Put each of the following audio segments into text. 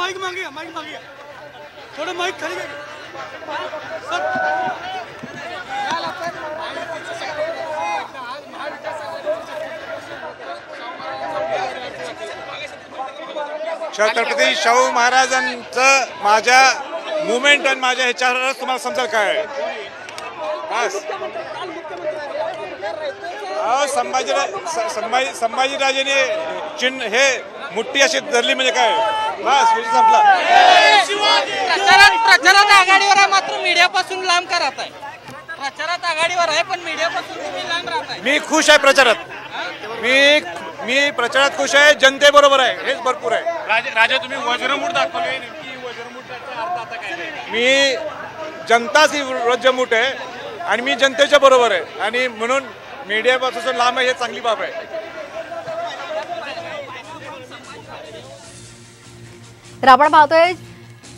Mic मांगिए, थोड़ा mic खाली sir. Chhatrapati Shahu महाराजांचं माझ्या मुवमेंट आणि माझ्या ह्याच्यावरच तुम्हाला समजेल काय बस। संभाजीराजेने चिन्ह हे मुठ्ठी अशी धरली म्हणजे काय बस विषय संपला। प्रचारात आघाडीवर आहे मात्र मीडियापासून लांब का राहत आहे? प्रचारात आघाडीवर आहे पण मीडियापासून तुम्ही लांब राहताय। मी खुश आहे प्रचारात, मी प्रचारात खुश आहे, जनतेबरोबर आहे, हेच भरपूर आहे। राजा तुम्ही वज्रमूठ दाखवले, नेमकी वज्रमूठाचा अर्थ आता काय? मी जनताच ही वज्रमूठ आहे आणि मी जनतेच्या बरोबर आहे आणि म्हणून मीडियापासून लांब आहे, हे चांगली बाब आहे। तर आपण पाहतोय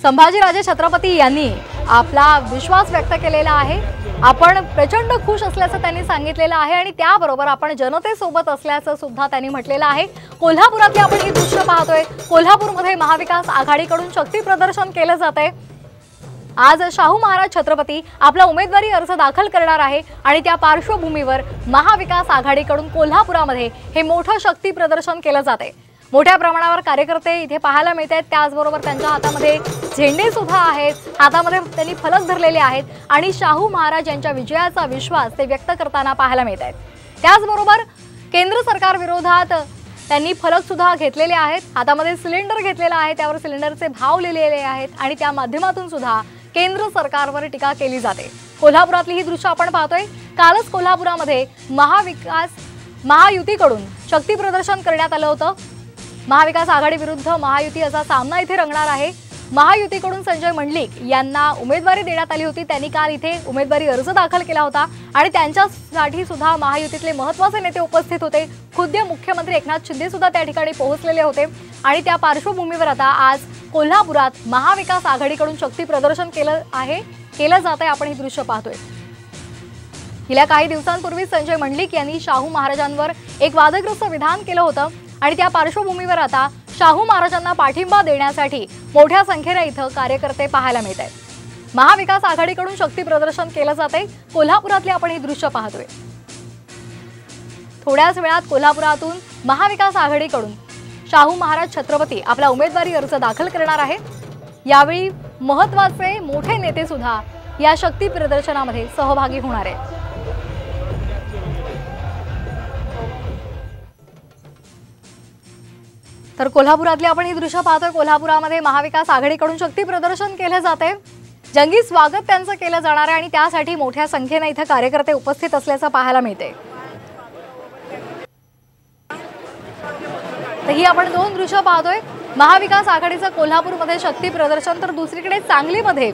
संभाजीराजे छत्रपती यांनी आपला विश्वास व्यक्त केलेला आहे। आपण प्रचंड खुश असल्याचं त्यांनी सांगितलेलं आहे आणि त्याबरोबर आपण जनतेसोबत असल्याचं सुद्धा त्यांनी म्हटलेलं आहे। कोल्हापुरातली आपण ही दृश्य पाहतोय, कोल्हापूरमध्ये महाविकास आघाडीकडून शक्ती प्रदर्शन केलं जातंय। आज शाहू महाराज छत्रपती आपला उमेदवारी अर्ज दाखल करणार आहे आणि त्या पार्श्वभूमीवर महाविकास आघाडीकडून कोल्हापुरामध्ये हे मोठं शक्ती प्रदर्शन केलं जाते। मोठ्या प्रमाणावर कार्यकर्ते इथे पाहायला मिळत आहेत, त्याचबरोबर त्यांच्या हातामध्ये झेंडे सुद्धा आहेत, हातामध्ये त्यांनी फलक धरलेले आहेत आणि शाहू महाराज यांच्या विजयाचा विश्वास ते व्यक्त करताना पाहायला मिळत आहेत। त्याचबरोबर केंद्र सरकार विरोधात त्यांनी फलक सुद्धा घेतलेले आहेत, हातामध्ये सिलेंडर घेतलेला आहे, त्यावर सिलेंडरचे भाव लिहिलेले आहेत आणि त्या माध्यमातून सुद्धा केंद्र सरकारवर टीका केली जाते। कोल्हापुरातली ही दृश्य आपण पाहतोय। कालच कोल्हापुरामध्ये महायुतीकडून शक्ती प्रदर्शन करण्यात आलं होतं। महाविकास आघाडी विरुद्ध महायुती असा सामना इथे रंगणार आहे। महायुतीकडून संजय मंडलिक यांना उमेदवारी देण्यात आली होती, त्यांनी काल इथे उमेदवारी अर्ज दाखल केला होता आणि त्यांच्यासाठी सुद्धा महायुतीतले महत्त्वाचे नेते उपस्थित होते। खुद्द मुख्यमंत्री एकनाथ शिंदे सुद्धा त्या ठिकाणी पोहोचलेले होते आणि त्या पार्श्वभूमीवर आता आज कोल्हापुरात महाविकास आघाडीकडून शक्ती प्रदर्शन केलं जात आहे। आपण हे दृश्य पाहतोय। गेल्या काही दिवसांपूर्वी संजय मंडलिक यांनी शाहू महाराजांवर एक वादग्रस्त विधान केलं होतं आणि त्या पार्श्वभूमीवर आता शाहू महाराजांना पाठिंबा देण्यासाठी मोठ्या संख्येने इथं कार्यकर्ते पाहायला मिळत आहेत। महाविकास आघाडीकडून शक्ती प्रदर्शन केलं जाते। कोल्हापुरातले आपण हे दृश्य पाहतोय। थोड्याच वेळात कोल्हापुरातून महाविकास आघाडीकडून शाहू महाराज छत्रपती आपला उमेदवारी अर्ज दाखल करणार आहे। यावेळी महत्त्वाचे मोठे नेते सुद्धा या शक्ती प्रदर्शनामध्ये सहभागी होणार आहेत। तर कोल्हापुरातले आपण ही दृश्य पाहतोय। कोल्हापुरामध्ये महाविकास आघाडीकडून शक्ती प्रदर्शन केले जाते, जंगी स्वागत त्यांचं केलं जाणार आहे आणि त्यासाठी मोठ्या संख्येने इथे कार्यकर्ते उपस्थित असल्याचं पाहायला मिळते। तर ही आपण दोन दृश्य पाहतोय, महाविकास आघाडीचं कोल्हापूरमध्ये शक्ती प्रदर्शन, तर दुसरीकडे सांगलीमध्ये